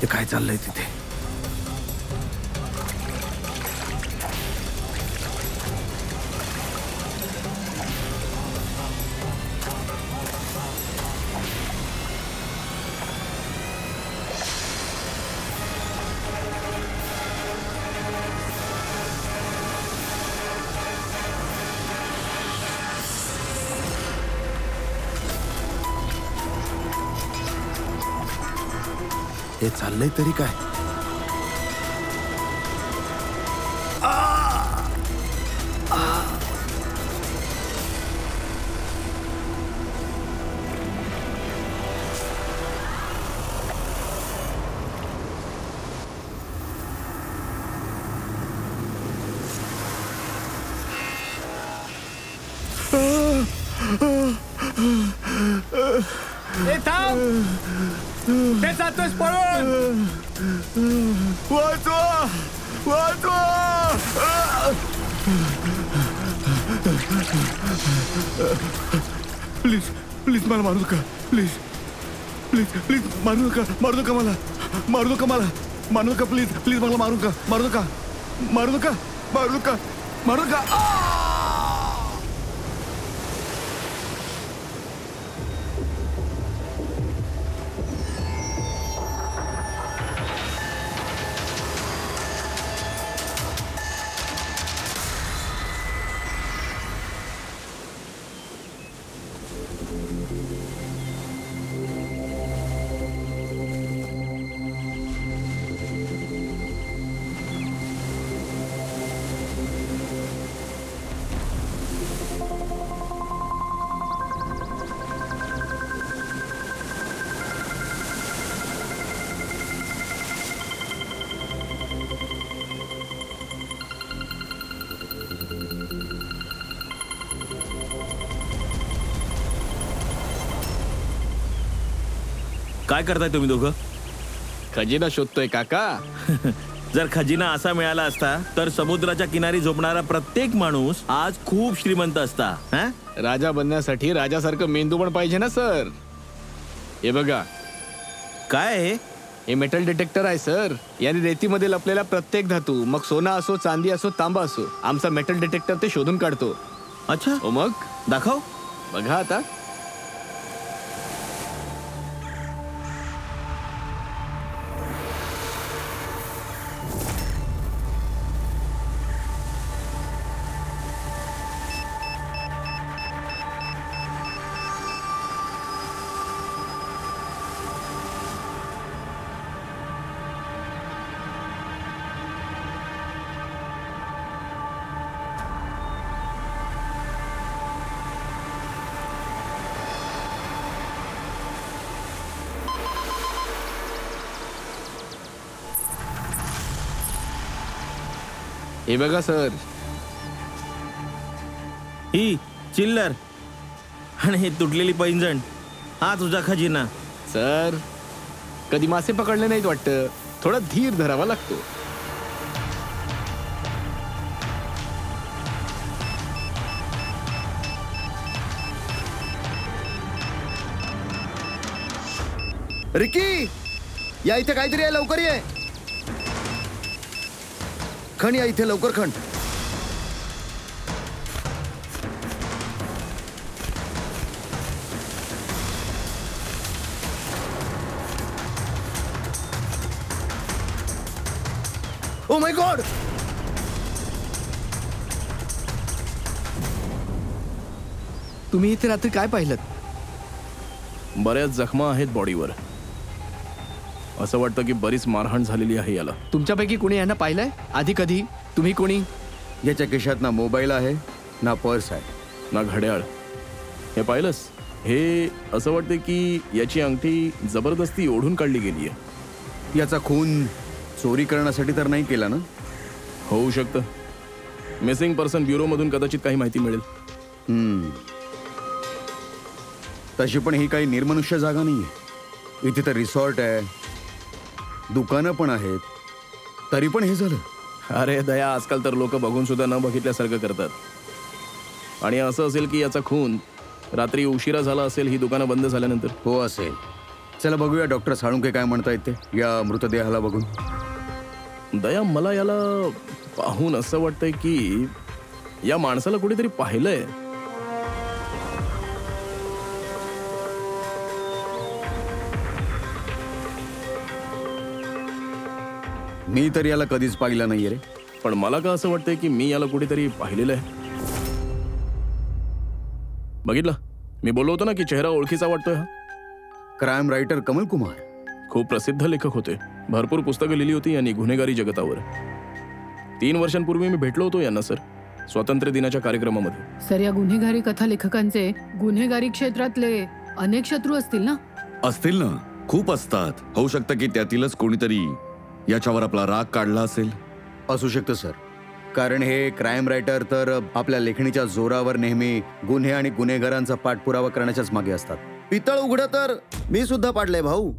हे काय चाललंय तिथे? हे चाललंय तरी काय? ते जातोस पळून. वाचवा वाचवा. प्लीज प्लीज मला मारू नका. प्लीज प्लीज प्लीज मारू नका. मारू नका मला. मारू नका मला. मारू नका. प्लीज प्लीज मला मारू नका. मारू नका. मारू नका. मारू नका. मारू नका. काय करताय तुम्ही दोघं? खजिना शोधतोय काका. जर खजिना असा मिळाला असता तर समुद्राच्या किनारी झोपणारा प्रत्येक माणूस आज खूप श्रीमंत असता. राजा बनण्यासाठी राजासारखं मेंदू पण पाहिजे ना सर. हे बघा. काय आहे हे? मेटल डिटेक्टर आहे सर. याने रेतीमध्ये लपलेला प्रत्येक धातू, मग सोना असो, चांदी असो, तांबा असो, आमचा मेटल डिटेक्टर ते शोधून काढतो. अच्छा. हो मग दाखव. बघा आता. हे बघा सर. ही चिल्लर आणि ही तुटलेली पैंजण, हा तुझा खजिना. सर कधी मासे पकडले नाहीत वाटतं. थोडा धीर धरावा लागतो. रिकी, या इथे काहीतरी आहे. लवकर ये. खण या इथे. लवकर खण. Oh my God. तुम्ही इथे रात्री काय पाहिलं? बऱ्याच जखमा आहेत बॉडीवर. असं वाटतं की बरीच मारहाण झालेली आहे याला. तुमच्यापैकी कोणी यांना पाहिलंय आधी कधी? तुम्ही कोणी? याच्या खिशात ना मोबाईल आहे ना पर्स आहे ना घड्याळ. हे पाहिलंस? हे असं वाटतं की याची अंगठी जबरदस्ती ओढून काढली गेली आहे. याचा खून चोरी करण्यासाठी तर नाही केला ना? होऊ शकतं. मिसिंग पर्सन ब्युरोमधून कदाचित काही माहिती मिळेल. तशी पण ही काही निर्मनुष्य जागा नाहीये. इथे तर रिसॉर्ट आहे, दुकानं पण आहेत, तरी पण हे झालं. अरे दया, आजकाल तर लोक बघून सुद्धा न बघितल्यासारखं करतात. आणि असं असेल की याचा खून रात्री उशिरा झाला असेल, ही दुकानं बंद झाल्यानंतर. हो असेल. चला बघूया डॉक्टर साळुंके काय म्हणतायत ते या मृतदेहाला बघून. दया, मला याला पाहून असं वाटतंय की या माणसाला कुठेतरी पाहिलंय. मी तर याला कधीच पाहिलं नाहीये रे. पण मला का असं वाटतंय की मी याला कुठेतरी पाहिलेलं आहे. बघितलं, मी बोललो होतो ना की चेहरा ओळखीचा वाटतोय हा. Crime writer Kamal Kumar. खूप प्रसिद्ध लेखक होते. भरपूर पुस्तकं लिहिली होती यांनी गुन्हेगारी जगतावर. 3 वर्षांपूर्वी मी भेटलो होतो यांना सर, स्वातंत्र्य दिनाच्या कार्यक्रमामध्ये. सर, या गुन्हेगारी कथा लेखकांचे गुन्हेगारी क्षेत्रातले अनेक शत्रू असतील ना? असतील ना, खूप असतात. होऊ शकतं की त्यातीलच कोणीतरी याच्यावर आपला राग काढला असेल. असू शकतं सर, कारण हे क्राईम रायटर तर आपल्या लेखणीच्या जोरावर नेहमी गुन्हे आणि गुन्हेगारांचा पाठपुरावा करण्याच्याच मागे असतात. पितळ उघडं तर मी सुद्धा पाडलंय भाऊ.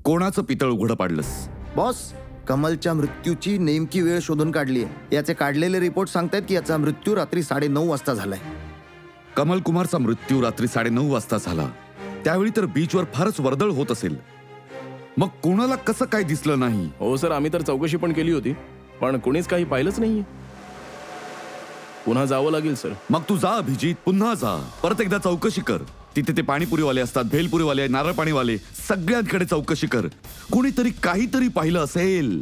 कोणाचं पितळ उघडं पाडलंस? बॉस, कमलच्या मृत्यूची नेमकी वेळ शोधून काढली आहे. याचे काढलेले रिपोर्ट सांगतायत की याचा मृत्यू रात्री 9:30 वाजता झालाय. कमल कुमारचा मृत्यू रात्री 9:30 वाजता झाला. त्यावेळी तर बीचवर फारच वर्दळ होत असेल. मग कोणाला कसं काय दिसलं नाही? हो सर, आम्ही तर चौकशी पण केली होती, पण कोणीच काही पाहिलंच नाहीये. पुन्हा जावं लागेल सर. मग तू जा अभिजित, पुन्हा जा, परत एकदा चौकशी कर. तिथे ते पाणीपुरीवाले असतात, भेलपुरीवाले, नारळ पाणीवाले, सगळ्यांकडे चौकशी कर. कोणीतरी काहीतरी पाहिलं असेल.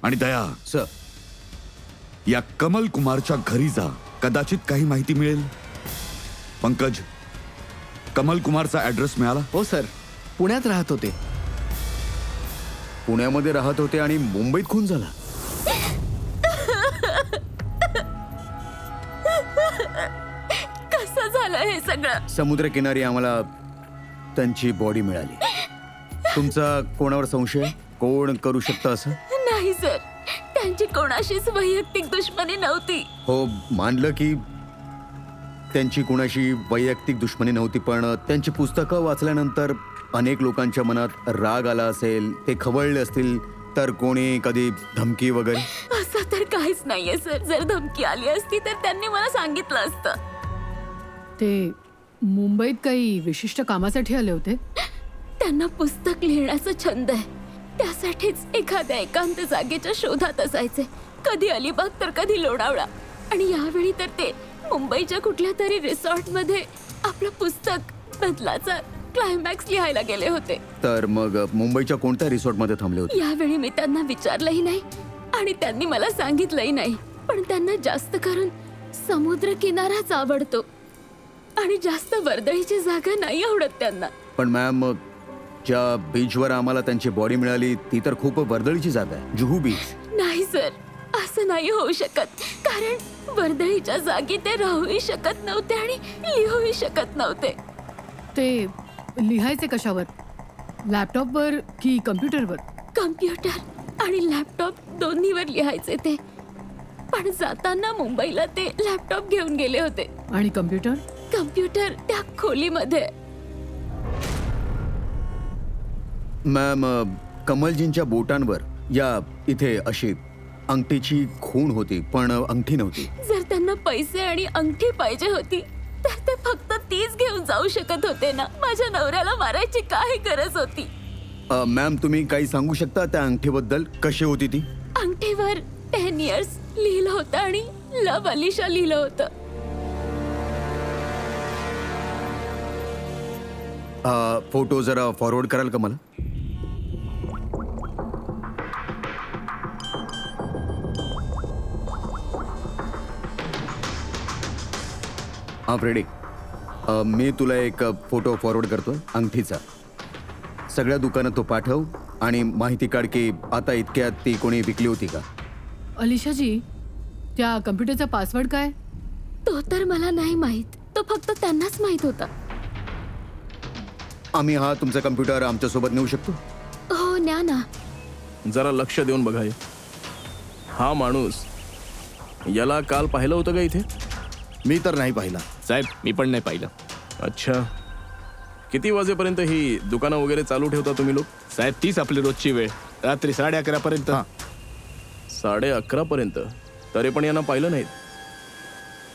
आणि दया सर, या कमल कुमारच्या घरी जा, कदाचित काही माहिती मिळेल. पंकज, कमल कुमारचा ऍड्रेस मिळाला? हो सर, पुण्यात राहत होते. पुण्यामध्ये राहत होते आणि मुंबईत खून झाला. कसं झालं हे सगळं? समुद्रकिनारी आम्हाला त्यांची बॉडी मिळाली. तुमचा कोणावर संशय? कोण करू शकतं असं? नाही सर, त्यांची कोणाशीच वैयक्तिक दुश्मनी नव्हती. हो, मानलं की त्यांची कुणाशी वैयक्तिक दुश्मनी नव्हती, पण त्यांची पुस्तकं वाचल्यानंतर अनेक लोकांच्या मनात राग आला असेल, ते खवळले असतील. तर कोणी कधी धमकी वगैरे? असं तर काहीच नाहीये सर. जर धमकी आली असती तर त्यांनी मला सांगितलं असतं. ते मुंबईत काही विशिष्ट कामासाठी आले होते? त्यांना पुस्तक लिहिण्याचा छंद आहे. त्यासाठीच एखाद्या एकांत जागेच्या शोधात असायचे. कधी अलिबाग तर कधी लोणावळा. आणि यावेळी तर ते मुंबईच्या कुठल्या तरी रिसॉर्ट मध्ये आपलं पुस्तक बदलाचा क्लायमॅक्स लिहायला गेले होते. तर मग मुंबईच्या कोणत्या रिसॉर्टमध्ये थांबले होते? यावेळी मी त्यांना विचारलंही नाही आणि त्यांनी मला सांगितलंही नाही. पण त्यांना जास्त करून समुद्र किनाराच आवडतो आणि जास्त वर्दळीची जागा नाही आवडत त्यांना. पण मॅम, ज्या बीचवर आम्हाला त्यांची बॉडी मिळाली ती तर खूप वर्दळीची जागा आहे, जुहू बीच. नाही सर, असं नाही होऊ शकत. कारण वर्दळीच्या जागी ते राहूही शकत नव्हते आणि लिहूही शकत नव्हते. ते लिहायचे कशावर? लॅपटॉपवर की कम्प्युटरवर? कम्प्युटर आणि लॅपटॉप दोन्हीवर लिहायचे ते. पण जाताना मुंबईला ते लॅपटॉप घेऊन गेले होते. आणि कम्प्युटर? कम्प्युटर त्या खोलीमध्ये. मॅम, कमलजींच्या बोटांवर या इथे अशी अंगठीची खूण होती, पण अंगठी नव्हती. जर त्यांना पैसे आणि अंगठी पाहिजे होती तर ते फक्त तीच घेऊन जाऊ शकत होते ना. माझ्या नवऱ्याला मारायची काय गरज होती? मॅम, तुम्ही काही सांगू शकता त्या अंगठीबद्दल? कशी होती ती? अंगठीवर 10 years लिहिलं होतं आणि लव अलिशा लिहिलं होतं. फोटो जरा फॉरवर्ड कराल का मला? हा फ्रेडी, मी तुला एक फोटो फॉरवर्ड करतोय अंगठीचा. सगळ्या दुकानात तो पाठव आणि माहिती काढ की आता इतक्यात ती कोणी विकली होती का. अलिशाजी, त्या कम्प्युटरचा पासवर्ड काय? तो तर मला नाही माहित. तो फक्त त्यांनाच माहित होता. आम्ही हा तुमचा कम्प्युटर आमच्यासोबत नेऊ शकतो? हो, न्या ना. जरा लक्ष देऊन बघा. हा माणूस, याला काल पाहिलं होतं का इथे? मी तर नाही पाहिला साहेब, मी पण नाही पाहिलं. अच्छा, किती वाजेपर्यंत ही दुकानं वगैरे चालू ठेवता तुम्ही लोक? साहेब, तीच आपली रोजची वेळ, रात्री 11:30 पर्यंत. 11:30 पर्यंत? तरी पण यांना पाहिलं नाहीत.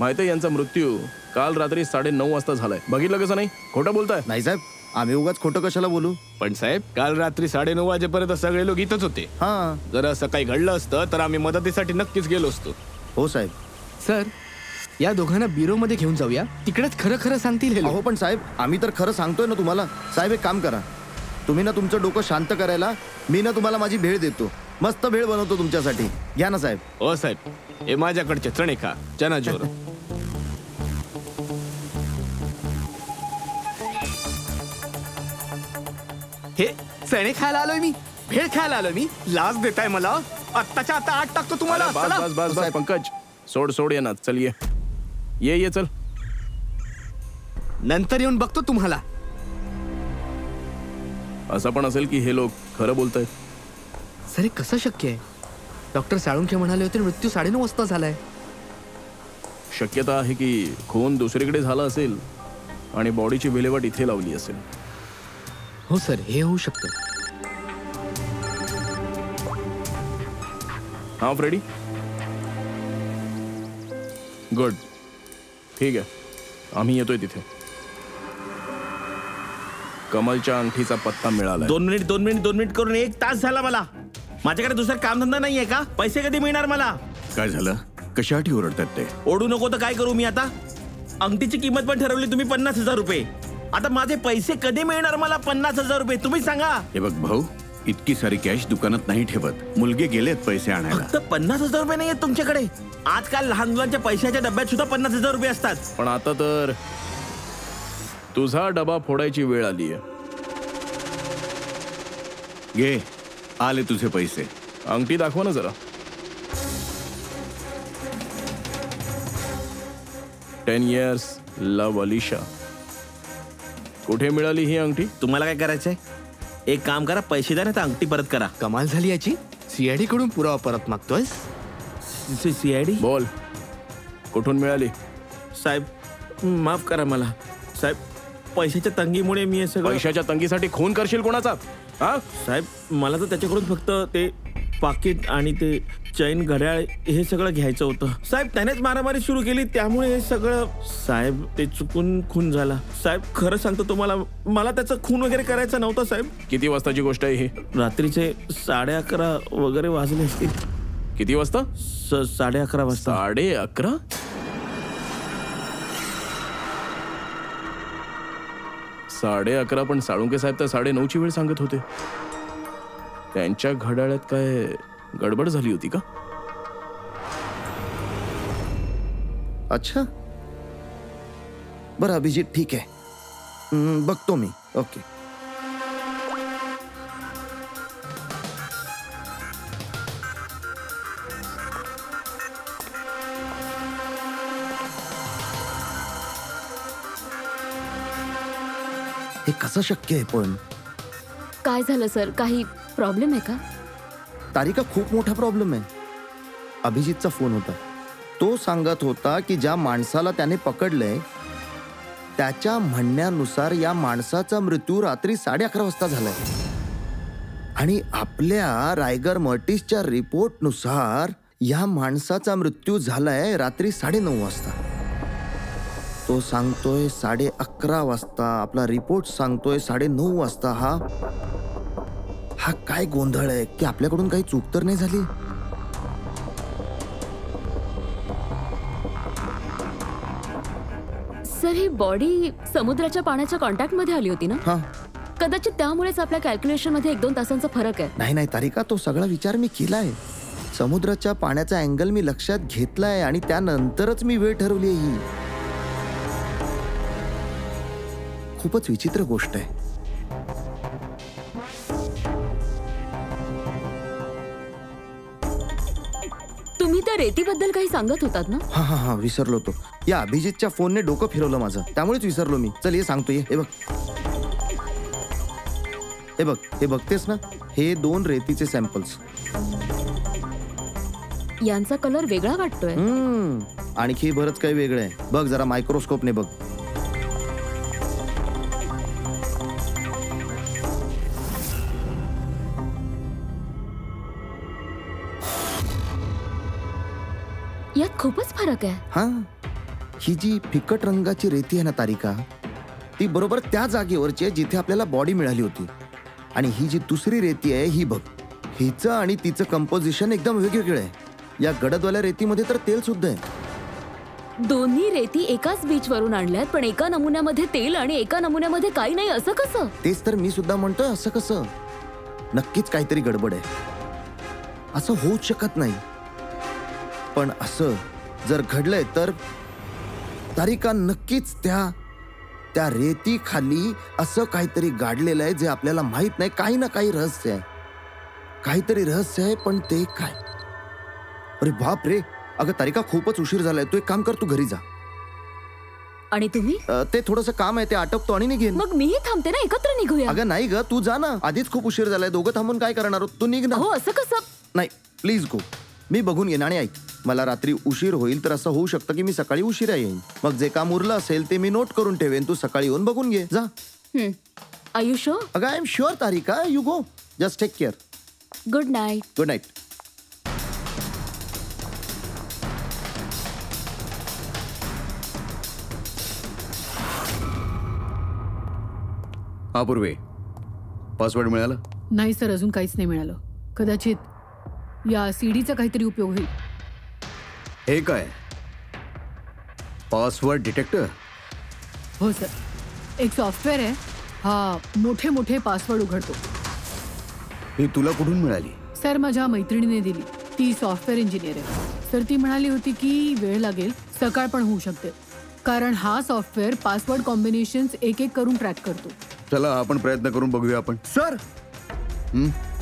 माहिती आहे, यांचा मृत्यू काल रात्री 9:30 वाजता झालाय. बघितलं कसं नाही? खोटं बोलताय? नाही साहेब, आम्ही उगाच खोटं कशाला बोलू. पण साहेब काल रात्री 9:30 वाजेपर्यंत सगळे लोक इथंच होते. हा. जर असं काही घडलं असतं तर आम्ही मदतीसाठी नक्कीच गेलो असतो. हो साहेब. सर या दोघांना ब्युरो मध्ये घेऊन जाऊया, तिकडेच खरं खरं सांगतील हे लोक. अहो पण साहेब आम्ही तर खरं सांगतोय ना तुम्हाला. साहेब एक काम करा, तुम्ही ना तुमचं डोकं शांत करायला मी ना तुम्हाला माझी भेळ देतो. मस्त भेळ बनवतो तुमच्यासाठी. घ्या ना साहेब. हो साहेब, हे माझ्याकडचे चणे खा, चना जोर. हे चणे खायला आलोय मी, भेळ खायला आलोय मी. लाज देताय मला. आत्ताच्या आता आठ टाकतो तुम्हाला. बस चला. बस बस बस पंकज, सोड ये ना. चल ये चल. नंतर येऊन बघतो तुम्हाला. असं पण असेल की हे लोक खरं बोलतायत. सर हे कसं शक्य आहे? डॉक्टर साळुंखे म्हणाले होते मृत्यू 9:30 वाजता झालाय. शक्यता आहे की खून दुसरीकडे झाला असेल आणि बॉडीची विल्हेवाट इथे लावली असेल. हो सर, हे होऊ शकतं. हा फ्रेडी, गुड. ठीक आहे, आम्ही येतोय तिथे. कमलच्या अंगठीचा पत्ता मिळाला. 2 मिनिट करून 1 तास झाला मला. माझ्याकडे दुसरा कामधंदा नाहीये का? पैसे कधी मिळणार मला? काय झालं? कशासाठी ओरडतात ते? ओढू नको तर काय करू मी आता? अंगठीची किंमत पण ठरवली तुम्ही 50,000 रुपये. आता माझे पैसे कधी मिळणार मला? 50,000 रुपये तुम्ही सांगा. हे बघ भाऊ, इतकी सारी कॅश दुकानात नाही ठेवत. मुलगे गेलेत पैसे आणायला. फक्त 50,000 रुपये नाही आहेत तुमच्याकडे? आजकाल लहान मुलांच्या पैशाच्या डब्यात सुद्धा 50,000 रुपये असतात. पण आता तर तुझा डबा फोडायची वेळ आली आहे. घे, आले तुझे पैसे. अंगठी दाखवा ना जरा. 10 years लव अलिशा. कुठे मिळाली ही अंगठी? तुम्हाला काय करायचंय? एक काम करा, पैसे द्या ना तर अंगठी परत करा. कमाल झाली याची. सीआयडी कडून पुरावा परत मागतोय. सीआयडी? बोल, कुठून मिळाली? साहेब माफ करा मला. साहेब पैशाच्या तंगीमुळे मी हे सगळं. पैशाच्या तंगीसाठी खून करशील कोणाचा? हा साहेब मला तर त्याच्याकडून फक्त ते पाकिट आणि ते चैन घड्याळ हे सगळं घ्यायचं होतं. साहेब त्यानेच मारामारी सुरू केली, त्यामुळे हे सगळं. साहेब ते चुकून खून झाला. साहेब खरं सांगतो तुम्हाला, मला त्याचा खून वगैरे करायचा नव्हता साहेब. किती वाजताची गोष्ट आहे ही? रात्रीचे 11:30 वगैरे वाजले असतील. किती वाजता? 11:30 वाजता. 11:30? साडे 11 पण साळुंके साहेब तर 9:30ची वेळ सांगत होते. त्यांच्या घड्याळात काय गडबड झाली होती का? अच्छा बरं अभिजित, ठीक आहे. बघतो मी. ओके. हे कसं शक्य आहे पण? काय झालं सर? काही प्रॉब्लेम आहे का? तारिका, खूप मोठा प्रॉब्लेम आहे. अभिजितचा फोन होता. तो सांगत होता की ज्या माणसाला त्याने पकडलंय त्याच्या म्हणण्यानुसार या माणसाचा मृत्यू रात्री 11:30 वाजता झालाय. आणि आपल्या रायगर मर्टिसच्या रिपोर्टनुसार या माणसाचा मृत्यू झालाय रात्री 9:30 वाजता. तो सांगतोय 11:30 वाजता. आपला रिपोर्ट सांगतोय 9:30 वाजता. हा काय गोंधळ आहे की आपल्याकडून काही चूक तर नाही झाली? सर ही बॉडी समुद्राच्या पाण्याच्या कॉन्टॅक्ट मध्ये आली होती ना? हा. कदाचित त्यामुळेच आपल्या कॅल्क्युलेशन मध्ये 1-2 तासांचा फरक आहे. नाही तारिका, तो सगळा विचार मी केलाय. समुद्राच्या पाण्याचा अँगल मी लक्षात घेतलाय आणि त्यानंतरच मी वेळ ठरवली ही. खूपच विचित्र गोष्ट आहे. तुम्ही त्या रेतीबद्दल काही सांगत होतात ना? हा विसरलो तो. या अभिजितच्या फोनने डोकं फिरवलं माझं, त्यामुळेच विसरलो मी. चल ये सांगतो. हे बघ, हे बघतेस ना, हे 2 रेतीचे सॅम्पल्स. यांचा कलर वेगळा वाटतोय. आणखी बरंच काही वेगळं आहे. बघ जरा मायक्रोस्कोपने बघ. यात खूपच फरक आहे. हा, ही जी फिकट रंगाची रेती आहे ना तारिका, ती बरोबर त्या जागेवरची आहे जिथे आपल्याला बॉडी मिळाली होती. आणि ही जी दुसरी रेती आहे ही बघ, हिचं आणि तिचं कंपोजिशन एकदम वेगवेगळं आहे. या गडदवाल्या रेतीमध्ये तर तेल सुद्धा आहे. दोन्ही रेती एकाच बीच वरून आणल्यात, पण एका नमुन्यामध्ये तेल आणि एका नमुन्यामध्ये काही नाही, असं कसं? तेच तर मी सुद्धा म्हणतोय, असं कसं? नक्कीच काहीतरी गडबड आहे. असं होऊच शकत नाही. पण असं जर घडलंय तर तारिका नक्कीच त्या रेती खाली असं काहीतरी गाडलेलं आहे जे आपल्याला माहित नाही. काही ना काही रहस्य आहे, काहीतरी रहस्य आहे, पण ते काय? अरे बाप रे, अगं तारिका खूपच उशीर झालाय. तू एक काम कर, तू घरी जा. आणि तुम्ही? ते थोडंसं काम आहे, ते आटपतो आणि निघेन. मग मीही थांबते ना, एकत्र निघूया. अगं नाही ग, तू जा ना. आधीच खूप उशीर झालाय. दोघं थांबून काय करणार आहोत? तू निघ ना. हो, असं कसं? नाही, प्लीज गो. मी बघून येईन. आणि ऐक, मला रात्री उशीर होईल तर असं होऊ शकतं की मी सकाळी उशिरा येईन. मग जे काम उरलं असेल ते मी नोट करून ठेवेन. तू सकाळी येऊन बघून घे. जा. Are you sure? अगं I am sure Tarika. You go. Just take care. Good night. Good night. हा पूर्वे, पासवर्ड मिळाला? नाही सर, अजून काहीच नाही मिळालं. कदाचित या सीडीचा काहीतरी उपयोग होईल. हे काय, पासवर्ड डिटेक्टर? हो सर, एक सॉफ्टवेअर आहे. हा मोठे मोठे पासवर्ड उघडतो. ही तुला कुठून मिळाली? सर, माझ्या मैत्रिणीने दिली. ती सॉफ्टवेअर इंजिनियर आहे. सर, ती म्हणाली होती की वेळ लागेल, सकाळ पण होऊ शकते, कारण हा सॉफ्टवेअर पासवर्ड कॉम्बिनेशन्स एक एक करून ट्रॅक करतो. चला आपण प्रयत्न करून बघूया. आपण सर,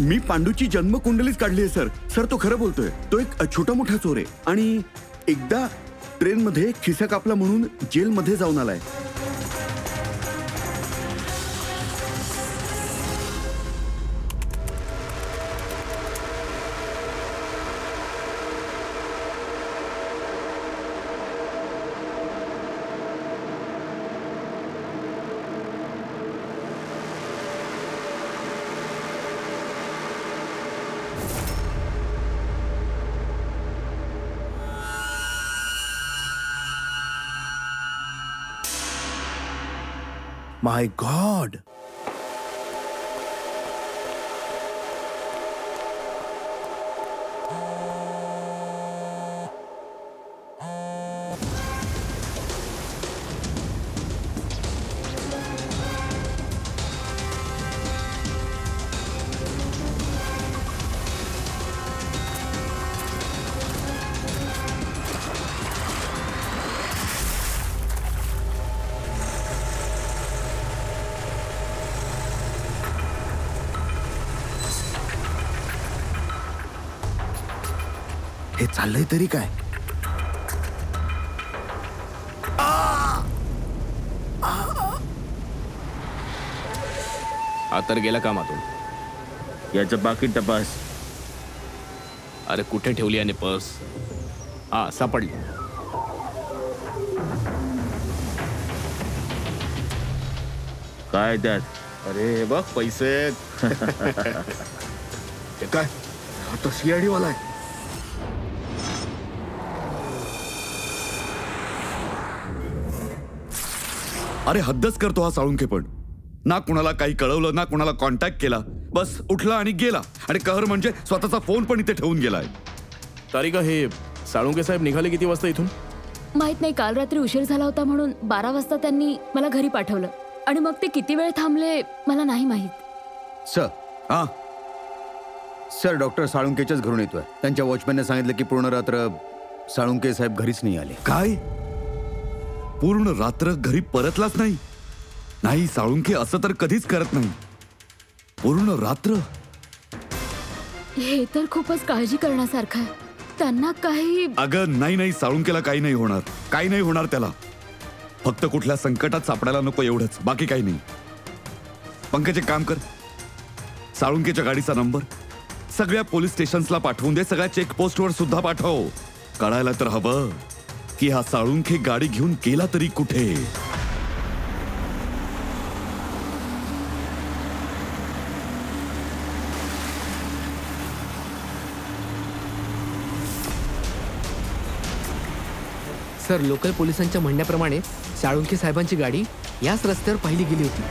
मी पांडूची जन्मकुंडलीच काढली आहे सर. सर, तो खरं बोलतोय. तो एक छोटा मोठा चोर आहे आणि एकदा ट्रेनमध्ये खिसा कापला म्हणून जेलमध्ये जाऊन आलाय. माय गॉड. हे चाललंय तरी काय? हा तर गेला कामातून. याचं बाकी तपास. अरे कुठे ठेवली आणि पर्स? हा, सापडली. काय त्यात? अरे हे बघ, पैसे. हे काय, हा तो सीआयडी वाला आहे. अरे हद्दच करतो हा साळुंखे पण. ना कुणाला काही कळवलं, ना कुणाला कॉन्टॅक्ट केला. बस उठला आणि गेला. आणि कहर म्हणजे स्वतःचा फोन पण इथे ठेवून गेलाय. तारिका, हे साळुंखे साहेब निघाले किती वाजता इथून? माहित नाही, काल रात्री उशीर झाला होता म्हणून 12 वाजता त्यांनी मला घरी पाठवलं. आणि मग ते किती वेळ थांबले मला नाही माहित. सर, हा सर, डॉक्टर साळुंकेच्याच घरून येतोय. त्यांच्या वॉचमॅनने सांगितलं की पूर्ण रात्र साळुंके साहेब घरीच नाही आले. काय, पूर्ण रात्र घरी परतलाच नाही? नाही, साळुंखे असं तर कधीच करत नाही. पूर्ण रात्र? हे तर खूपच काळजी करण्यासारखं आहे. त्यांना काही... अगं नाही नाही, साळुंकेला काही नाही होणार. काही नाही होणार त्याला. फक्त कुठल्या संकटात सापडायला नको एवढंच, बाकी काही नाही. पंकज, एक काम कर, साळुंकेच्या गाडीचा नंबर सगळ्या पोलीस स्टेशन्सला पाठवून दे. सगळ्या चेकपोस्टवर सुद्धा पाठव. कळायला तर हवं की हा साळुंखे गाडी घेऊन गेला तरी कुठे. सर, लोकल पोलिसांच्या म्हणण्याप्रमाणे साळुंखे साहेबांची गाडी याच रस्त्यावर पाहिली गेली होती.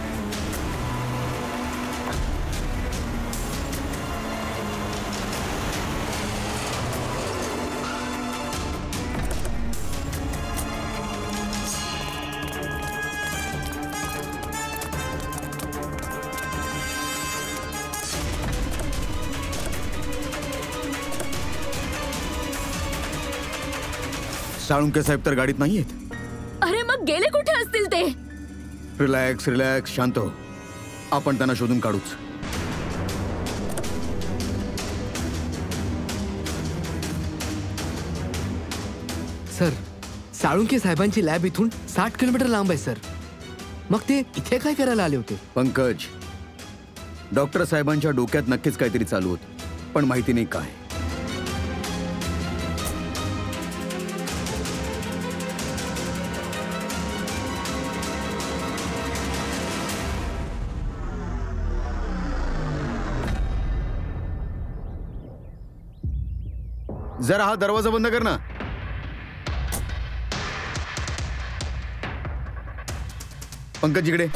साळुंके साहेब तर गाडीत नाही आहेत. अरे मग गेले कुठे असतील ते? रिलॅक्स रिलॅक्स, शांत हो. आपण त्यांना शोधून काढूच. सर, साळुंखे साहेबांची लॅब इथून 60 किलोमीटर लांब आहे सर. मग ते इथे काय करायला आले होते? पंकज, डॉक्टर साहेबांच्या डोक्यात नक्कीच काहीतरी चालू होतं, पण माहिती नाही काय. जरा हा दरवाजा बंद कर ना. पंकज, इकडे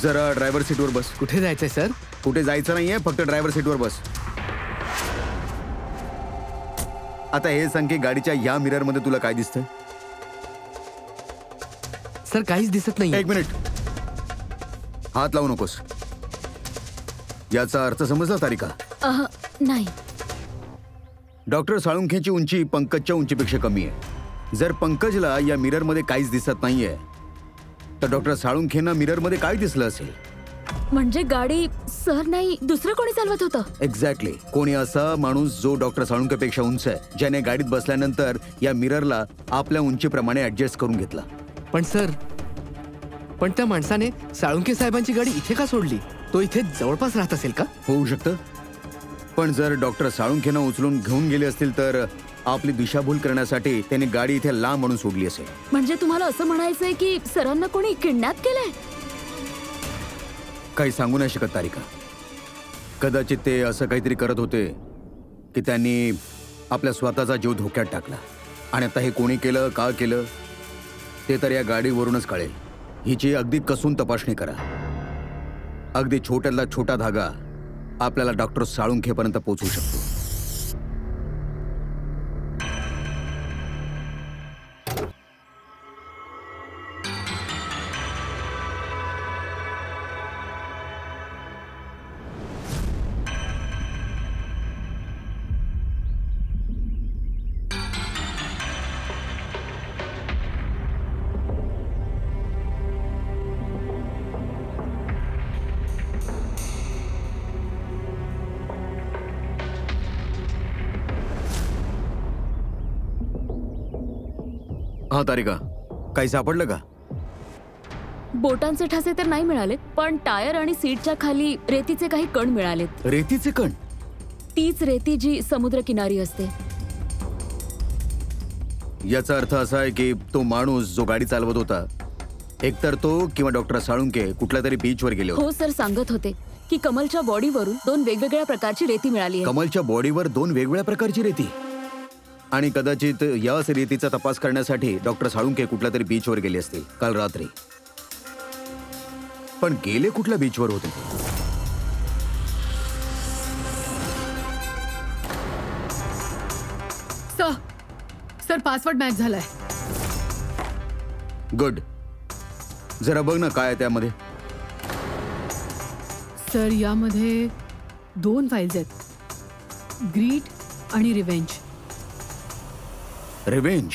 जरा ड्रायव्हर सीटवर बस. कुठे जायचंय सर? कुठे जायचं नाहीये, फक्त ड्रायव्हर सीटवर बस. आता हे सांग की गाडीच्या या मिरर मध्ये तुला काय दिसतंय? सर, काहीच दिसत नाही. एक मिनिट, हात लावू नकोस. याचा अर्थ समजला तारिका? नाही. डॉक्टर साळुंखेची उंची पंकजच्या उंचीपेक्षा कमी आहे. जर पंकजला या मिरर मध्ये काहीच दिसत नाहीये, तर डॉक्टर साळुंखेंना मिरर मध्ये काय दिसलं असेल? म्हणजे गाडी सर नाही, दुसरं कोणी चालवत होतं? एक्झॅक्टली. कोणी असा माणूस जो डॉक्टर साळुंखेपेक्षा उंच आहे, ज्याने गाडीत बसल्यानंतर या मिररला आपल्या उंचीप्रमाणे ऍडजस्ट करून घेतला. पण त्या माणसाने साळुंखे साहेबांची गाडी इथे का सोडली? तो इथे जवळपास राहत असेल का? होऊ शकतं, पण जर डॉक्टर साळुंखेंना उचलून घेऊन गेले असतील तर आपली दिशाभूल करण्यासाठी त्यांनी गाडी इथे लांब म्हणून सोडली असेल. म्हणजे तुम्हाला असं म्हणायचंय की सरांना कोणी किडनॅप केलंय? काही सांगू नाही शकत तारिका. कदाचित ते असं काहीतरी करत होते की त्यांनी आपल्या स्वतःचा जीव धोक्यात टाकला. आणि आता हे कोणी केलं, का केलं, ते तर या गाडीवरूनच कळेल. हिची अगदी कसून तपासणी करा. अगदी छोट्यातला छोटा धागा आपल्याला डॉक्टर साळुंखेपर्यंत पोहोचू शकतो. हा तारिका, काही सापडलं का? बोटांचे ठसे तर नाही मिळाले, पण टायर आणि सीटच्या खाली रेतीचे काही कण मिळालेत. रेतीचे कण? तीच रेती जी समुद्र किनारी असते. याचा अर्थ असा आहे की तो माणूस जो गाडी चालवत होता, एकतर तो किंवा डॉक्टर साळुंखे कुठल्या तरी बीचवर गेले होते. हो सर, सांगत होते की कमलच्या बॉडीवरून 2 वेगवेगळ्या प्रकारची रेती मिळाली आहे. कमलच्या बॉडीवर 2 वेगवेगळ्या प्रकारची रेती? आणि कदाचित याच रेतीचा तपास करण्यासाठी डॉक्टर साळुंखे कुठल्या तरी बीचवर गेले असतील काल रात्री. पण गेले कुठल्या बीचवर होते? सर, पासवर्ड मॅच झालाय. गुड. जरा बघ ना काय आहे त्यामध्ये. सर, यामध्ये 2 फाईल्स आहेत, ग्रीट आणि रिव्हेंज. रिव्हेंज?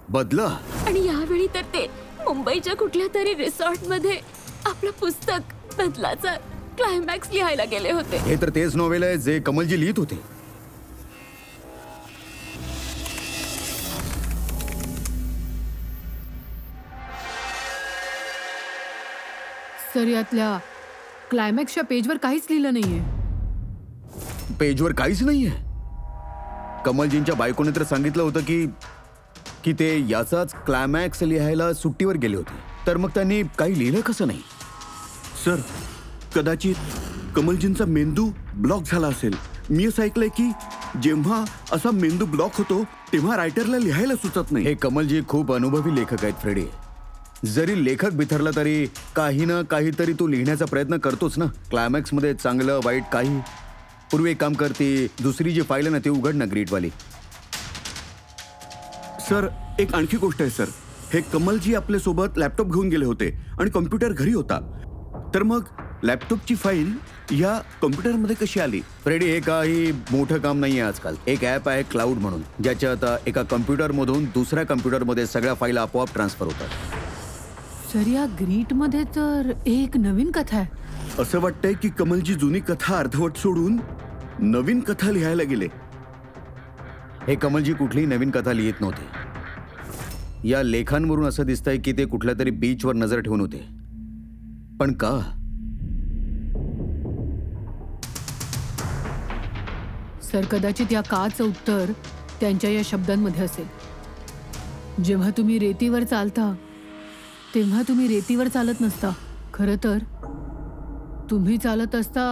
बदला? आणि यावेळी तर ते मुंबईच्या कुठल्या तरी रिसॉर्ट मध्ये आपलं पुस्तक बदलाचा क्लायमॅक्स लिहायला गेले होते. हे तर तेच नॉवेल आहे जे कमलजी लिहित होते. सर, यातल्या क्लायमॅक्सच्या पेजवर काहीच लिहिलं नाहीये. पेजवर काहीच नाहीये? कमलजींच्या बायकोने तर सांगितलं होतं की ते याचाच क्लायमॅक्स लिहायला सुट्टीवर गेले होते. तर मग त्यांनी काही लिहिलं कसं नाही? सर, कदाचित कमलजींचा मेंदू ब्लॉक झाला असेल. मी असं ऐकलंय की जेव्हा असा मेंदू ब्लॉक होतो तेव्हा रायटरला लिहायला सुचत नाही. हे कमलजी खूप अनुभवी लेखक आहेत फ्रेडी. जरी लेखक बिथरला तरी काही ना काहीतरी तू लिहिण्याचा प्रयत्न करतोच ना. क्लायमॅक्स मध्ये चांगलं वाईट काही. पूर्वी एक काम करते, दुसरी जी फाईल आहे ना ती उघड ना, ग्रीटवाली. सर एक आणखी गोष्ट आहे सर. हे कमलजी आपल्यासोबत लॅपटॉप घेऊन गेले होते आणि कॉम्प्युटर घरी होता. तर मग लॅपटॉपची फाईल या कॉम्प्युटरमध्ये कशी आली? फ्रेडी, हे काही मोठं काम नाही आहे आजकाल. एक ॲप आहे क्लाउड म्हणून, ज्याच्यात एका कम्प्युटरमधून दुसऱ्या कम्प्युटरमध्ये सगळ्या फाईल आपोआप ट्रान्सफर होतात. सर या ग्रीटमध्ये तर एक नवीन कथा आहे. असं वाटतंय की कमलजी जुनी कथा अर्धवट सोडून नवीन कथा लिहायला गेले. हे कमलजी कुठलीही नवीन कथा लिहित नव्हते. या लेखांवरून असं दिसतंय की ते कुठल्या तरी बीचवर नजर ठेवून होते. पण का? सर कदाचित या काचं उत्तर त्यांच्या या शब्दांमध्ये असेल. जेव्हा तुम्ही रेतीवर चालता तेव्हा तुम्ही रेतीवर चालत नसता. खरं तर तुम्ही चालत असता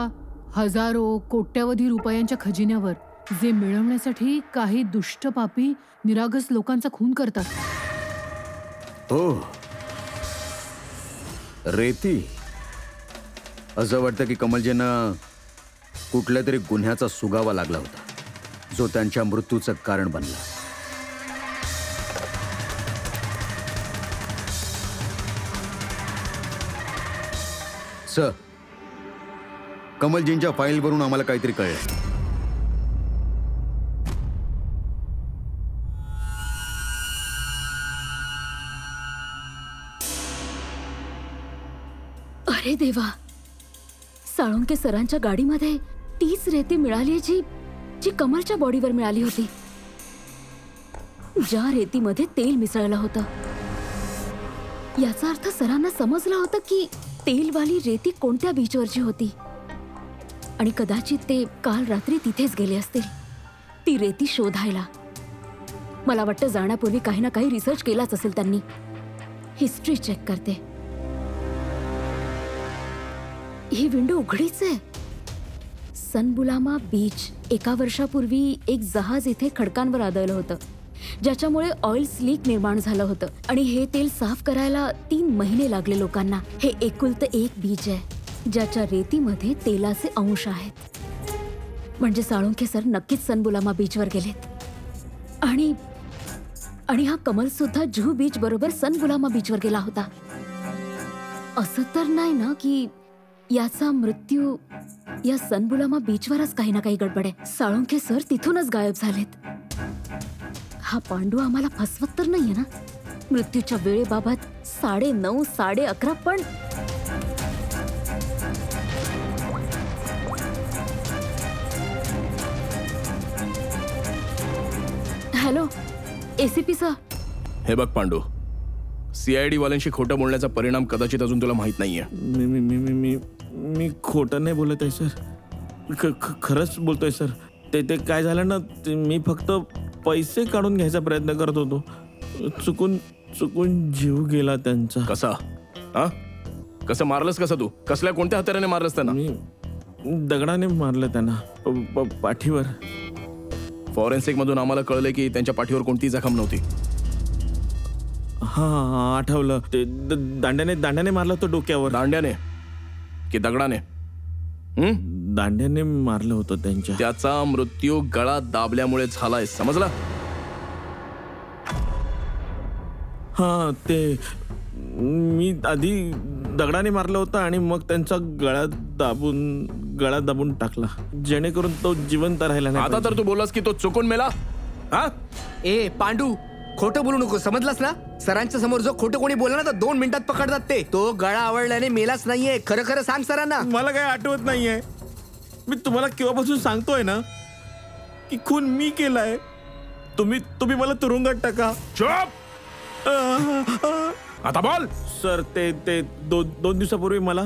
हजारो कोट्यावधी रुपयांच्या खजिन्यावर, जे मिळवण्यासाठी काही दुष्ट पापी निरागस लोकांचा खून करतात. हो, रेती. असं वाटतं की कमलजींना कुठल्या तरी गुन्ह्याचा सुगावा लागला होता, जो त्यांच्या मृत्यूचं कारण बनला. सर, कमलजींच्या फाईलवरून आम्हाला काहीतरी कळलं. अरे देवा, साळुंके सरांच्या गाडीमध्ये तीच रेती मिळाली जी जी कमलच्या बॉडीवर मिळाली होती, ज्या रेतीमध्ये तेल मिसळलं होतं. याचा अर्थ सरांना समजलं होतं की तेलवाली रेती कोणत्या बीचवरची होती आणि कदाचित ते काल रात्री तिथेच गेले असतील ती रेती शोधायला. मला वाटतं जाण्यापूर्वी काही ना काही रिसर्च केलाच असेल त्यांनी. हिस्ट्री चेक करते. ही विंडो उघडीच आहे. सनबुलामा बीच. 1 वर्षापूर्वी एक जहाज इथे खडकांवर आदळलं होतं, ज्याच्यामुळे ऑइल स्लीक निर्माण झालं होतं आणि हे तेल साफ करायला 3 महिने लागले लोकांना. हे एकुलतं एक बीच आहे ज्याच्या रेतीमध्ये तेलाचे अंश आहेत. म्हणजे साळुंखे सर नक्कीच सनबुलामा बीचवर गेलेत. आणि हा कमल सुद्धा जुहू बीच बरोबर सनबुलामा बीचवर गेला होता. असं तर नाही ना की याचा मृत्यू या सनबुलामा बीचवरच काही ना काही गडबड आहे. साळुंखे सर तिथूनच गायब झालेत. हा पांडू आम्हाला फसवत तर नाहीये ना? मृत्यूच्या वेळेबाबत 9:30 11:30 पण हॅलो एसीपी सर. हे बघ पांडू, CID वाल्यांशी खोटं बोलण्याचा परिणाम कदाचित अजून तुला माहित नाहीये. मी खोटं नाही बोलत आहे सर. खरंच बोलतोय सर. ते काय झालं ना, मी फक्त पैसे काढून घ्यायचा प्रयत्न करत होतो. चुकून जीव गेला त्यांचा. कसा? हा, कसं मारलंस? कसं तू? कसल्या कोणत्या हत्याराने मारलंस त्यांना? मी दगडाने मारलं त्यांना पाठीवर. फॉरेन्सिक मधून आम्हाला कळलं की त्यांच्या पाठीवर कोणती जखम नव्हती. हा आठवलं. ते दांड्याने मारलं होतं डोक्यावर. दांड्याने की दगडाने? दांड्याने मारलं होतं त्यांच्या. त्याचा मृत्यू गळा दाबल्यामुळे झालाय, समजला? हा, ते मी आधी दगडाने मारलं होतं आणि मग त्यांचा गळा दाबून टाकला, जेणेकरून तो जिवंत राहिला नाही. आता तर तू बोललास की तो चुकून मेला. हा, ए पांडू, खोटं बोलू नको, समजलास ना? सरांच्या समोर जो खोटं कोणी बोलला ना तर 2 मिनिटात पकडतात ते. तो गळा आवडल्याने मेलाच नाहीये. खरं खरं सांग सरांना. मला काही आठवत नाहीये. मी तुम्हाला केव्हापासून सांगतोय ना की खून मी केलाय. तुम्ही मला तुरुंगात टाका. चुप. आता बोल. सर, ते 2 दिवसापूर्वी मला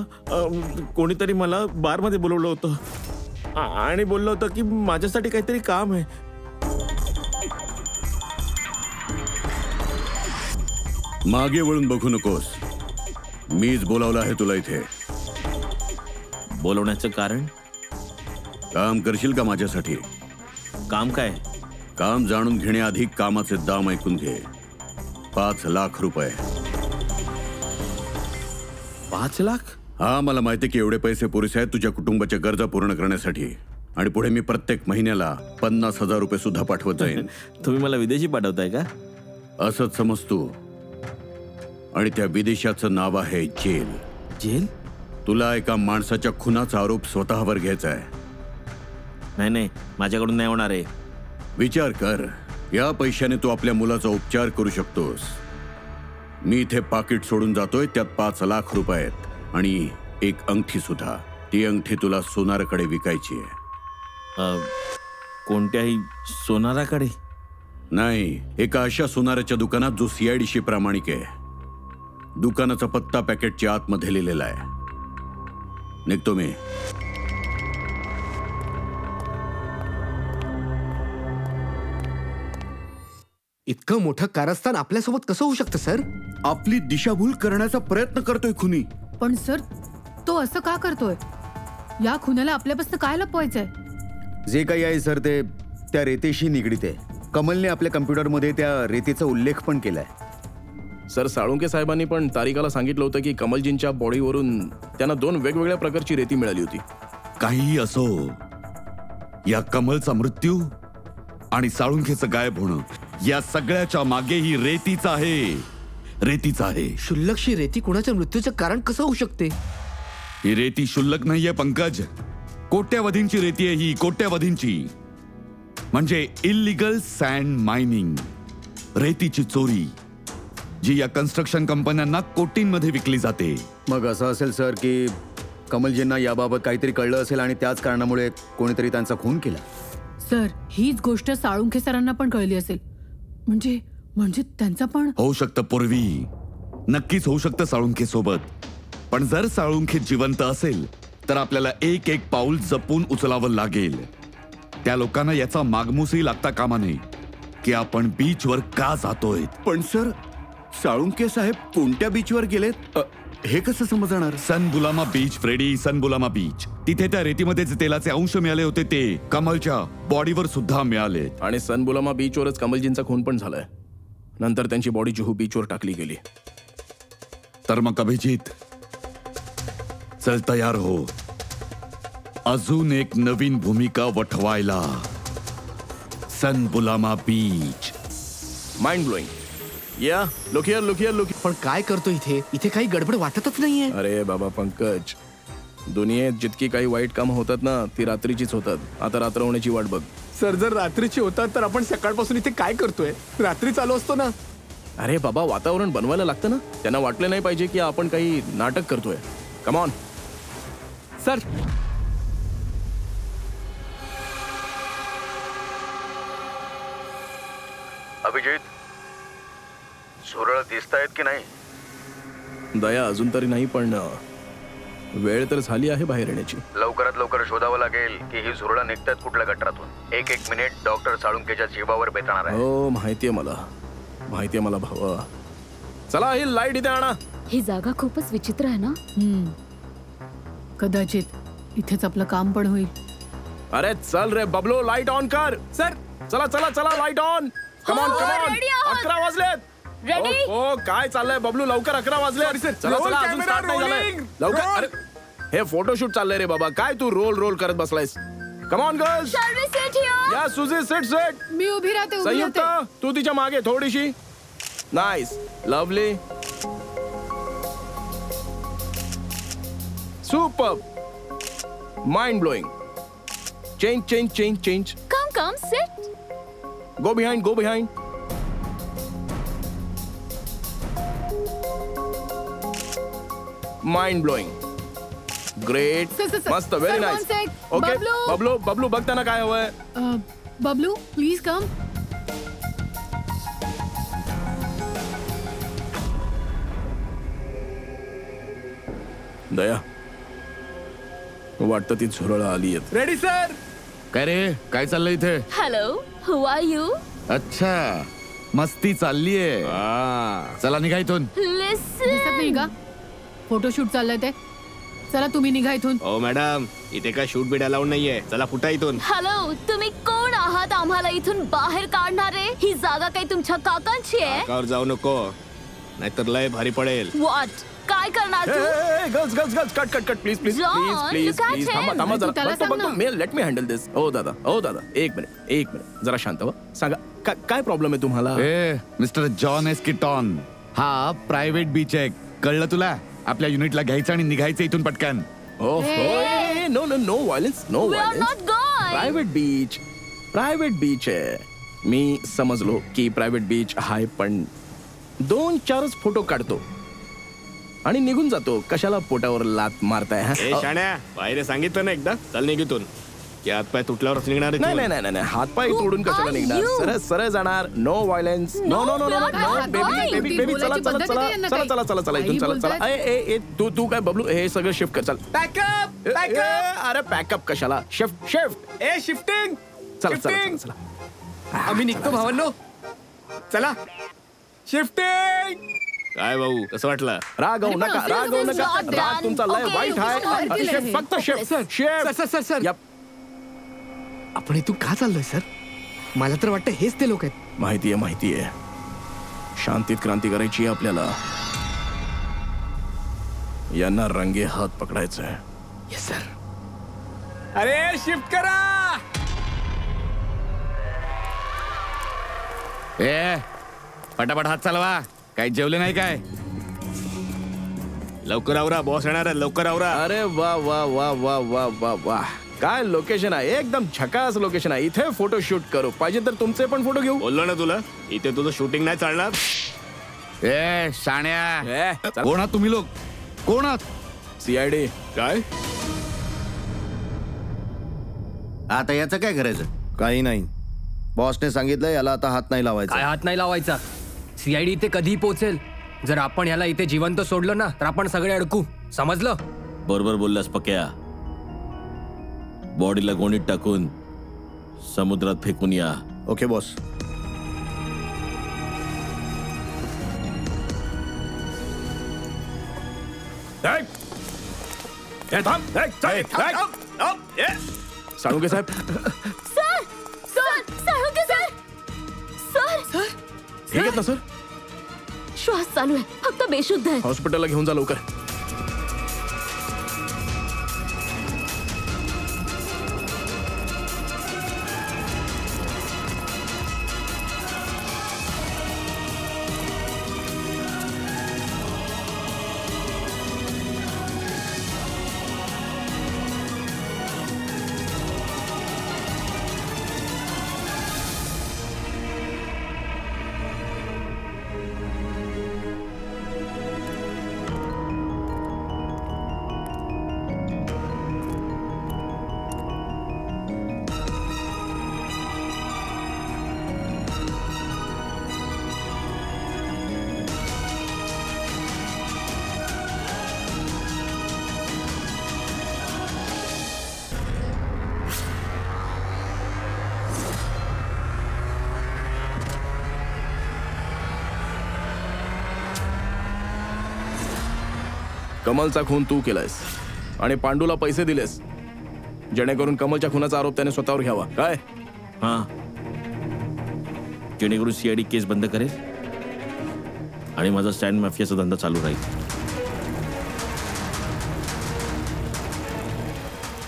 कोणीतरी मला बारमध्ये बोलवलं होतं आणि बोललं होतं की माझ्यासाठी काहीतरी काम आहे. मागे वळून बघू नकोस. मीच बोलावलं आहे तुला इथे. बोलवण्याचं कारण? काम करशील का माझ्यासाठी? काम काय? काम जाणून घेण्याआधी कामाचे दाम ऐकून घे. 5 लाख रुपये. 5 लाख? हा, मला माहिती की एवढे पैसे पुरेसे आहेत तुझ्या कुटुंबाच्या गरजा पूर्ण करण्यासाठी. आणि पुढे मी प्रत्येक महिन्याला 50,000 रुपये सुद्धा पाठवत जाईन. तुम्ही मला विदेशी पाठवताय का? असंच समज तू. आणि त्या विदेशाचं नाव आहे जेल. जेल? तुला एका माणसाच्या खुनाचा आरोप स्वतःवर घ्यायचा आहे. नाही, माझ्याकडून नाही होणार आहे. विचार कर, या पैशाने तू आपल्या मुलाचा उपचार करू शकतोस. मी इथे पाकिट सोडून जातोय, त्यात 5 लाख रुपये आहेत आणि एक अंगठी सुद्धा. ती अंगठी तुला सोनाराकडे विकायची आहे. कोणत्याही सोनाराकडे? नाही, एका अशा सोनाराच्या दुकानात जो CIDशी प्रामाणिक आहे. दुकानाचा पत्ता पॅकेटच्या आतमध्ये लिहिलेला आहे. निघतो मी. इतकं मोठं कारस्थान आपल्यासोबत कसं होऊ शकतं सर? आपली दिशाभूल करण्याचा प्रयत्न करतोय खुनी. पण सर, तो असं का करतोय? या खुनाला आपल्यापासून काय लपवायचंय? जे काही आहे सर, ते त्या रेतीशी निगडीत आहे. कमलने आपल्या कम्प्युटरमध्ये त्या रेतीचा उल्लेख पण केलाय. सर, साळुंके साहेबांनी पण तारिकाला सांगितलं होतं की कमलजींच्या बॉडीवरून त्यांना 2 वेगवेगळ्या प्रकारची रेती मिळाली होती. काहीही असो, या कमलचा मृत्यू आणि साळुंखेचं गायब होणं, या सगळ्याच्या मागे ही रेतीच आहे. रेतीच आहे. शुल्लकशी रेती कुणाच्या मृत्यूचं कारण कसं होऊ शकते? ही रेती शुल्लक नाहीये पंकज. कोट्यावधींची रेती आहे ही, कोट्यावधींची. म्हणजे इल्लीगल सँड मायनिंग, रेतीची चोरी, जी या कन्स्ट्रक्शन कंपन्यांना कोटींमध्ये विकली जाते. मग असं असेल सर की कमलजींना याबाबत काहीतरी कळलं असेल आणि त्याच कारणामुळे कोणीतरी त्यांचा खून केला. सर, हीच गोष्ट साळुंखे सरांना पण कळली असेल. म्हणजे त्यांचा पण होऊ शकतं पूर्वी, नक्कीच होऊ शकतं साळुंखे सोबत. पण जर साळुंखे जिवंत असेल तर आपल्याला एक एक पाऊल जपून उचलावं लागेल. त्या लोकांना याचा मागमूसही लागता कामा नये की आपण बीचवर का जातोय. पण सर, साळुंके साहेब कोणत्या बीचवर गेलेत हे कसं समजणार? सन बुलामा बीच फ्रेडी, सन बुलामा बीच. तिथे त्या रेतीमध्ये जे तेलाचे अंश मिळाले होते ते कमलच्या बॉडीवर सुद्धा मिळाले. आणि सनबुलामा बीचवरच कमलजींचा खून पण झालाय. नंतर त्यांची बॉडी जुहू बीचवर टाकली गेली. तर मग अभिजित, चल तयार हो. अजून एक नवीन भूमिका वठवायला. सन बुलामा बीच. Mind blowing. या लुक हिअर. पण काय करतो इथे? इथे काही गडबड वाटतच नाहीये. अरे बाबा पंकज, दुनियेत जितकी काही वाईट कामं होतात ना, ती रात्रीचीच होतात. आता रात्र होण्याची वाट बघ. सर, जर रात्रीची होतात तर आपण सकाळपासून इथे काय करतोय? रात्री चालू असतो ना. अरे बाबा, वातावरण बनवायला लागतं ना. त्यांना वाटलं नाही पाहिजे की आपण काही नाटक करतोय. Come on sir. अभिजित, झुरळ दिसतायत की नाही? दया, अजून तरी नाही, पण वेळ तर झाली आहे बाहेर येण्याची. लवकरात लवकर शोधावं लागेल की ही झुरळं निघतात कुठल्या गटारातून. एक मिनिट डॉक्टर साळुंकेच्या जीवावर बेतणार आहे. हो, माहितीये मला भावा. चला, ही लाईट इथे आणा. ही जागा खूपच विचित्र आहे ना. कदाचित इथेच आपलं काम पण होईल. अरे चल रे बबलू, लाईट ऑन कर. सर, चला light on. Come on. ready आहोत. 11 वाजलेत. Ready? ओ, काय चाललंय बबलू? लवकर 11 वाजले. चला, अजून स्टार्ट नाही झालंय. लवकर. अरे, हे फोटोशूट चाललंय रे बाबा. काय तू रोल करत बसलायस? Come on girls. Shall we sit here? या सुजी, सेट. मी उभी राहते. संयुक्त, तू तिच्या मागे थोडीशी. Nice, lovely, super, mind blowing. Change. Come, sit. Go behind. Mind blowing. Great. मस्त, व्हेरी नाईस. ओके बबलू, बघताना काय हवंय? Bablu, please come. दया, वाटतं ती झुरळ आली आहेत. Ready sir. काय रे, काय चाललंय इथे? Hello, who are you? अच्छा, मस्ती चाललीये. चला निघा इथून. Listen. दिसत नाही का फोटोशूट चाललंय ते? चला तुम्ही निघा इथून. ओ मॅडम, इथे काय शूट बीट अलाउड नाहीये. चला फुटा इथून. हॅलो, तुम्ही कोण आहात आम्हाला इथून बाहेर काढणारे? ही जागा काही तुमच्या काकांची आहे? काकावर जाऊ नको, नाहीतर लय भारी पडेल. व्हॉट? काय करणार तू? Girls cut cut cut please please John, please look at please him. थांबा तू त्याला जरा. सांग ना. बघतो लेट मी हँडल दिस. ओ दादा एक मिनिट जरा शांत व्हा. सांगा काय प्रॉब्लेम आहे तुम्हाला? ए मिस्टर जॉन एस्किटॉन, हा प्रायव्हेट बीच आहे, कळलं तुला? आपल्या युनिटला घ्यायचं आणि निघायचं इथून पटकन. No violence no We are not going. Private beach आहे. मी समजलो की प्रायव्हेट बीच हाय, पण 2-4 फोटो काढतो आणि निघून जातो. कशाला पोटावर लात मारताय? ए शाण्या, बाहेर सांगितलं ना एकदा, चल निघितून. की हात पाय तुटल्यावरच निघणार आहे तू. नाही हातपाय Who तोडून कशाला are निघणार? you? सरळ जाणार. No violence. No No, we are not going. Baby चला बोलायची पद्धत आहे यांना काही. इथून चला. काही ए तू काय बबलू, हे सगळं शिफ्ट कर. चल पॅकअप अरे पॅकअप कशाला? शिफ्ट ए शिफ्टिंग. चला. आम्ही निघतो भावांनो. चला शिफ्टिंग. काय भाऊ, कसं वाटलं? रागवू नका. राग तुमचा लय Okay, वाईट okay, आहे. okay. फक्त शिफ्ट. सर आपण इथून का चाललोय सर? मला तर वाटतं हेच ते लोक आहेत. माहितीये. शांतीत क्रांती करायची आपल्याला. यांना रंगे हात पकडायचंय. Yes sir. अरे शिफ्ट करा. ए पटापट हात चालवा. काही जेवले नाही काय? लवकर आवरा, बॉस येणार आहे, लवकर आवरा. अरे वा काय लोकेशन आहे. एकदम झकास लोकेशन आहे. इथे फोटो शूट करू. पाहिजे तर तुमचे पण फोटो घेऊ. बोललो ना तुला, इथे तुझं शूटिंग नाही चालणार. ए शाण्या, चल. कोण आहात तुम्ही लोक? कोण आहात? CID. काय? आता याचं काय करायचं? काही नाही. बॉसने सांगितलं याला आता हात नाही लावायचा. काय हात नाही लावायचा? CID इथे कधी पोहोचेल? जर आपण याला इथे जिवंत सोडलं ना तर आपण सगळे अडकू. समजलं? बरोबर बोललास पक्या. बॉडीला गोणीत टाकून समुद्रात फेकून या. Okay boss. साळुंके साहेब. सर ठीक आहेत ना सर? श्वास चालू आहे, फक्त बेशुद्ध आहे. हॉस्पिटलला घेऊन जा लवकर. कमलचा खून तू केलायस आणि पांडूला पैसे दिलेस जेणेकरून कमलच्या खुनाचा आरोप त्याने स्वतःवर घ्यावा. काय? हा, जेणेकरून CID केस बंद करेल आणि माझा स्टँड माफियाचा धंदा चालू राहील.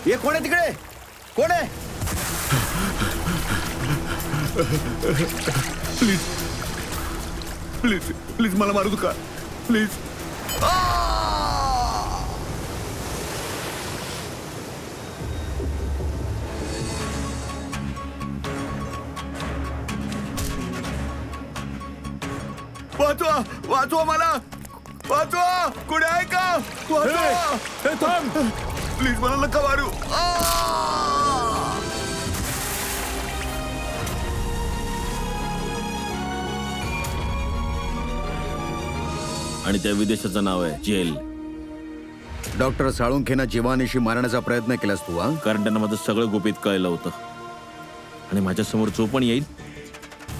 हे कोण आहे तिकडे? कोण आहे? प्लीज मला मारू नका प्लीज. वाचवा मला. वाचवा. कुठे आहे का? वाचवा. प्लीज मला नका मारू. आणि त्या विदेशाचं नाव आहे जेल. डॉक्टर साळुंखेना जीवानिशी मारण्याचा प्रयत्न केलास तू? हा, कारण त्यांना माझं सगळं गुपित कळलं होतं आणि माझ्यासमोर जो पण येईल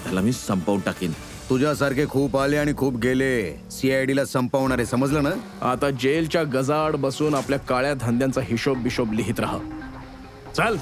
त्याला मी संपवून टाकेन. तुझ्यासारखे खूप आले आणि खूप गेले. सीआयडीला संपवणारे, समजलं ना? आता जेलच्या गजाआड बसून आपल्या काळ्या धंद्यांचा हिशोब बिशोब लिहित राहा. चल.